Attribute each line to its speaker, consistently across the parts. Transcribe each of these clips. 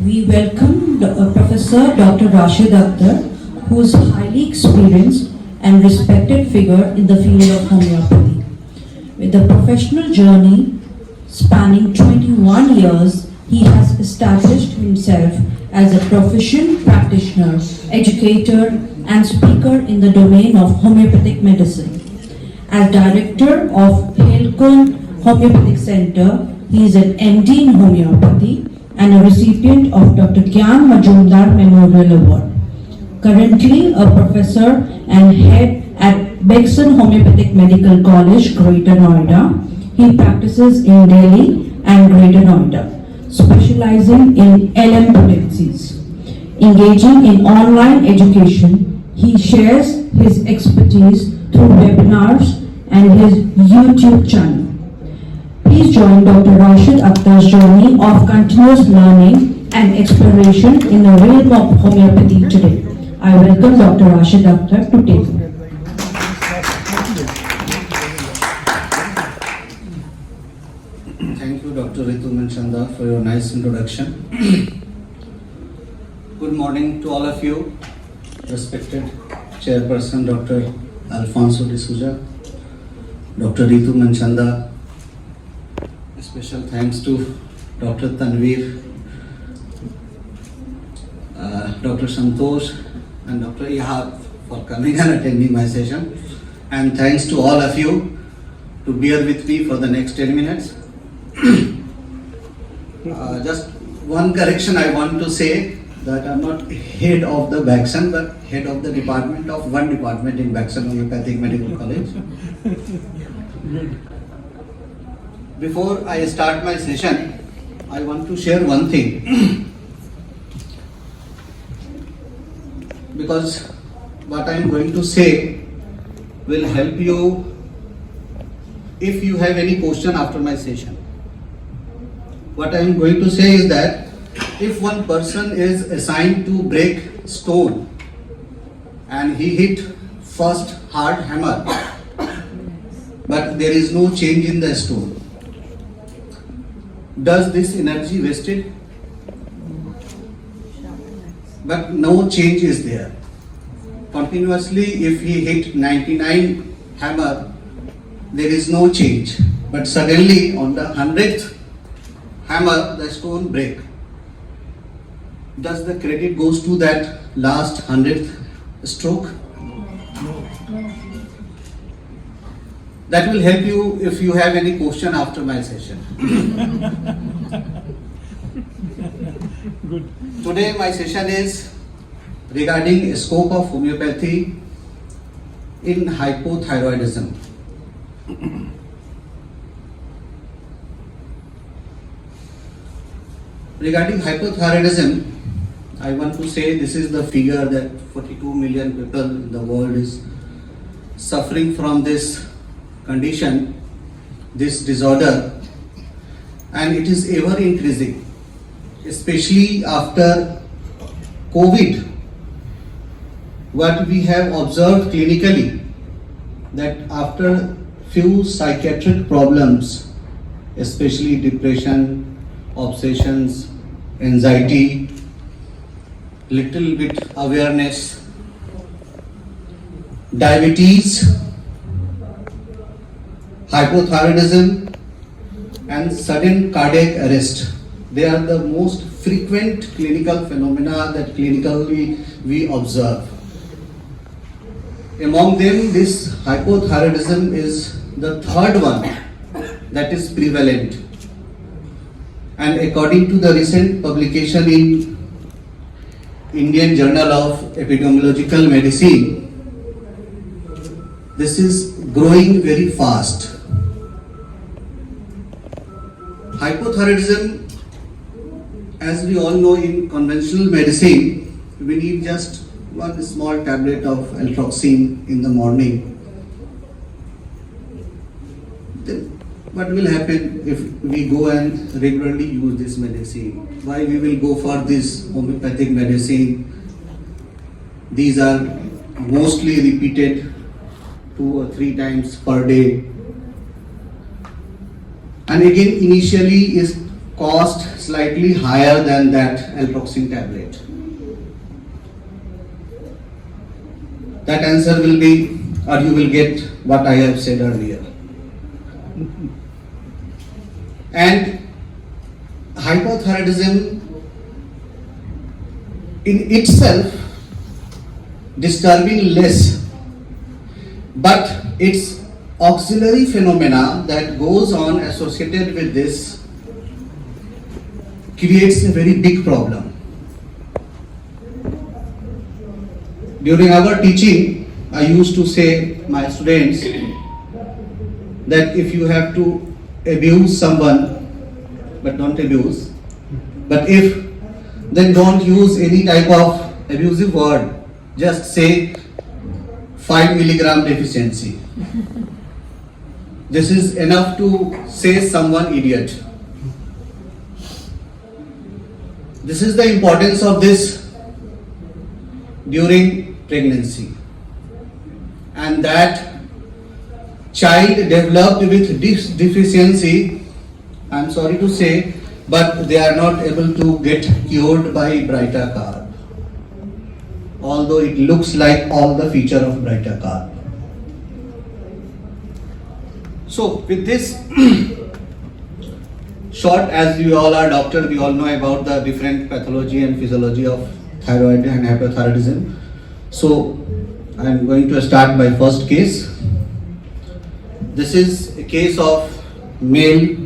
Speaker 1: We welcome Professor Dr. Rashid Akhtar, who is a highly experienced and respected figure in the field of homeopathy. With a professional journey spanning 21 years, he has established himself as a proficient practitioner, educator, and speaker in the domain of homeopathic medicine. As director of Heilkunst Homeopathy Centre, he is an MD in homeopathy and a recipient of Dr. Gyan Majumdar Memorial Award. Currently a professor and head at Begson Homeopathic Medical College, Greater Noida. He practices in Delhi and Greater Noida, specializing in LM potencies. Engaging in online education, he shares his expertise through webinars and his YouTube channel. Please join Dr. Rashid Akhtar's journey of continuous learning and exploration in the realm of homeopathy today. I welcome Dr. Rashid Akhtar to take over.
Speaker 2: Thank you, Dr. Ritu Manchanda, for your nice introduction. Good morning to all of you, respected Chairperson Dr. Alfonso D'Souza, Dr. Ritu Manchanda. Special thanks to Dr. Tanveer, Dr. Santosh, and Dr. Ihab for coming and attending my session. And thanks to all of you to bear with me for the next 10 minutes. Just one correction I want to say, that I'm not head of the Begson, but head of the department of one department in Begson Homeopathic Medical College. Before I start my session, I want to share one thing. Because what I am going to say will help you if you have any question after my session. What I am going to say is that if one person is assigned to break stone and he hit first hard hammer, but there is no change in the stone, does this energy wasted? But no change is there. Continuously, if he hit 99 hammer, there is no change. But suddenly on the 100th hammer, the stone break. Does the credit goes to that last 100th stroke? That will help you if you have any question after my session.
Speaker 3: Good.
Speaker 2: Today my session is regarding scope of homeopathy in hypothyroidism. Regarding hypothyroidism, I want to say this is the figure that 42 million people in the world is suffering from this condition, this disorder, and it is ever increasing, especially after COVID. What we have observed clinically, that after few psychiatric problems, especially depression, obsessions, anxiety, little bit awareness, diabetes, hypothyroidism, and sudden cardiac arrest. They are the most frequent clinical phenomena that clinically we observe. Among them, this hypothyroidism is the third one that is prevalent. And according to the recent publication in Indian Journal of Epidemiological Medicine, this is growing very fast. Hypothyroidism, as we all know, in conventional medicine, we need just one small tablet of altroxine in the morning. Then what will happen if we go and regularly use this medicine? Why we will go for this homeopathic medicine? These are mostly repeated 2 or 3 times per day. And again, initially is cost slightly higher than that Alproxin tablet. That answer will be, or you will get what I have said earlier. And hypothyroidism in itself disturbing less, but its auxiliary phenomena that goes on associated with this creates a very big problem. During our teaching, I used to say my students that if you have to abuse someone, but don't abuse, but if, then don't use any type of abusive word, just say 5 milligram deficiency. This is enough to say someone idiot. This is the importance of this during pregnancy. And that child developed with this deficiency, I am sorry to say, but they are not able to get cured by Brighter carb, although it looks like all the feature of Brighter carb. So with this short, as you all are doctor, we all know about the different pathology and physiology of thyroid and hypothyroidism. So I am going to start by first case. This is a case of male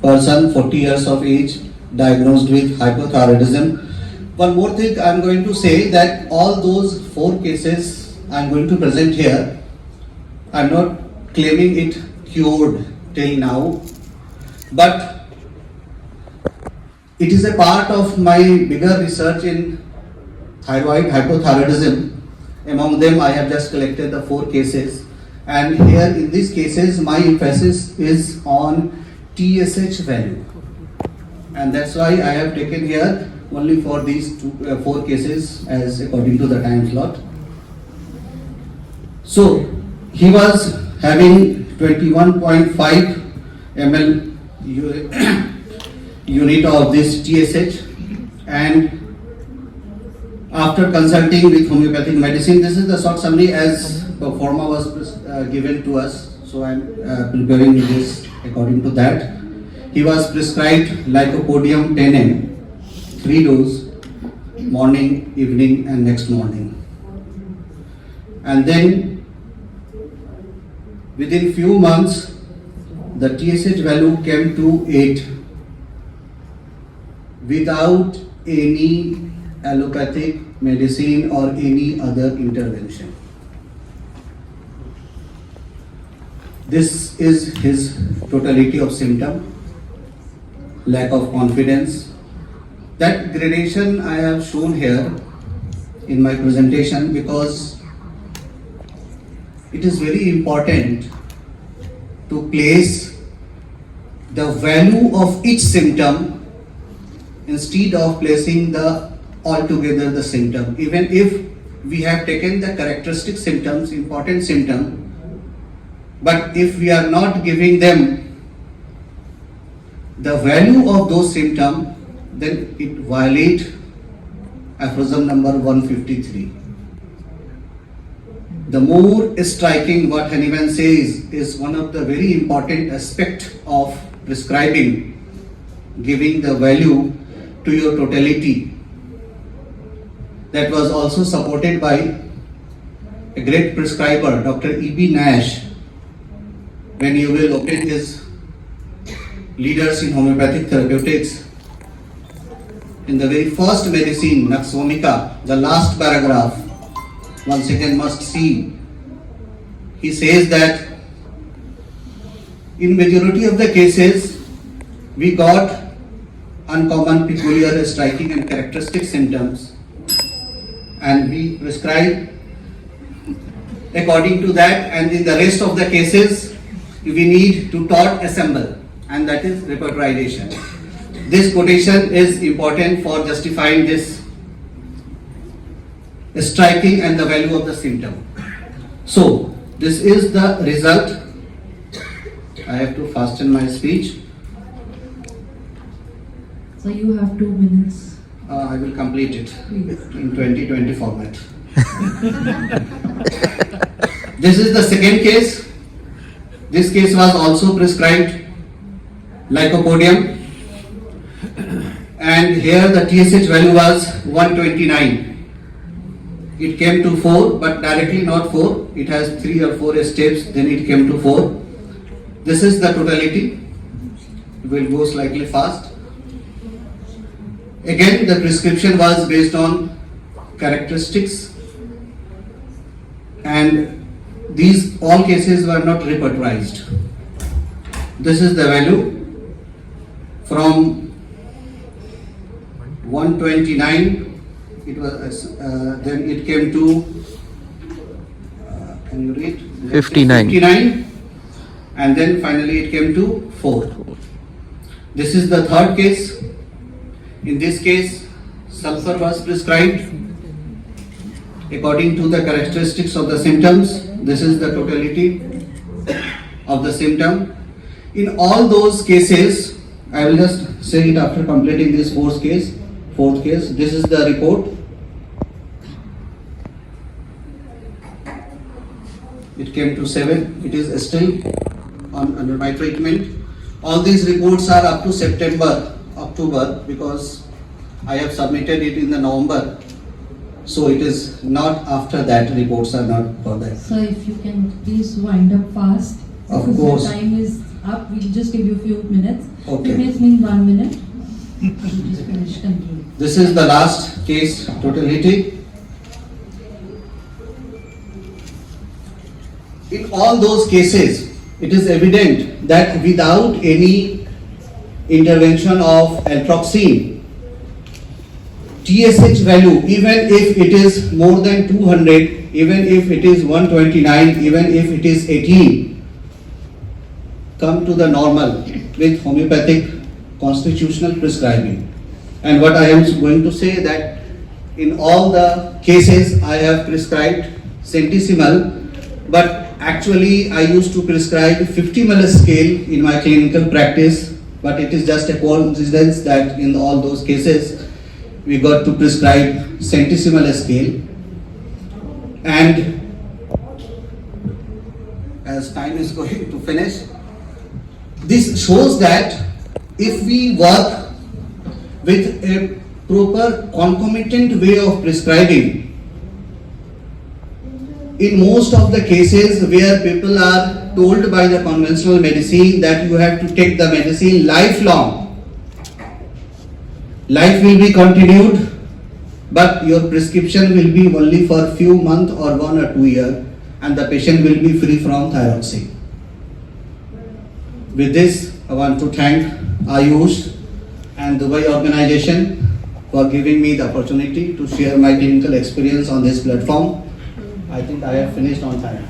Speaker 2: person, 40 years of age, diagnosed with hypothyroidism. One more thing I am going to say, that all those 4 cases I am going to present here, I am not claiming it cured till now, but it is a part of my bigger research in thyroid hypothyroidism. Among them, I have just collected the 4 cases, and here in these cases my emphasis is on TSH value, and that's why I have taken here only for these 4 cases as according to the time slot. So he was having 21.5 ml unit of this TSH, and after consulting with homeopathic medicine, this is the short summary as the forma was given to us, so I am preparing this according to that. He was prescribed lycopodium 10 ml, 3 doses, morning, evening and next morning. And then within few months, the TSH value came to 8 without any allopathic medicine or any other intervention. This is his totality of symptom. Lack of confidence. That gradation I have shown here in my presentation because it is very important to place the value of each symptom instead of placing the altogether the symptom. Even if we have taken the characteristic symptoms, important symptom, but if we are not giving them the value of those symptoms, then it violates aphorism number 153. The more striking what Hahnemann says is one of the very important aspect of prescribing, giving the value to your totality. That was also supported by a great prescriber, Dr. E.B. Nash, when you will open his leaders in homeopathic therapeutics. In the very first medicine, Naxvomica, the last paragraph, once again must see, he says that in majority of the cases, we got uncommon, peculiar, striking and characteristic symptoms, and we prescribe according to that, and in the rest of the cases, we need to taut assemble, and that is repertorization. This quotation is important for justifying this striking and the value of the symptom. So, this is the result. I have to fasten my speech.
Speaker 1: So you have 2 minutes.
Speaker 2: I will complete it
Speaker 1: Please.
Speaker 2: in 2020 format. This is the second case. This case was also prescribed lycopodium, and here the TSH value was 129. It came to 4, but directly not 4. It has 3 or 4 steps, then it came to 4. This is the totality. It will go slightly fast. Again, the prescription was based on characteristics, and these all cases were not repertorized. This is the value from 129. It was then it came to can you read?
Speaker 3: 59.
Speaker 2: 59, and then finally it came to 4. This is the third case. In this case, sulfur was prescribed according to the characteristics of the symptoms. This is the totality of the symptom. In all those cases, I will just say it after completing this fourth case. This is the report. It came to 7. It is still under my treatment. All these reports are up to October, because I have submitted it in the November. So it is not after that, reports are not for that.
Speaker 1: So if you can please wind up fast.
Speaker 2: Of
Speaker 1: Because
Speaker 2: course.
Speaker 1: the time is up. We'll just give you a few minutes.
Speaker 2: Okay.
Speaker 1: Few minutes means 1 minute. We'll just finish, conclude.
Speaker 2: This is the last case, totality. In all those cases, it is evident that without any intervention of altroxine, TSH value, even if it is more than 200, even if it is 129, even if it is 18, come to the normal with homeopathic constitutional prescribing. And what I am going to say that in all the cases I have prescribed centesimal, but actually I used to prescribe 50 ml scale in my clinical practice, but it is just a coincidence that in all those cases we got to prescribe centesimal scale. And as time is going to finish, this shows that if we work with a proper concomitant way of prescribing, in most of the cases where people are told by the conventional medicine that you have to take the medicine lifelong, life will be continued, but your prescription will be only for few months or 1 or 2 years, and the patient will be free from thyroxine. With this, I want to thank AYUSH and Dubai organization for giving me the opportunity to share my clinical experience on this platform. I think I have finished on time.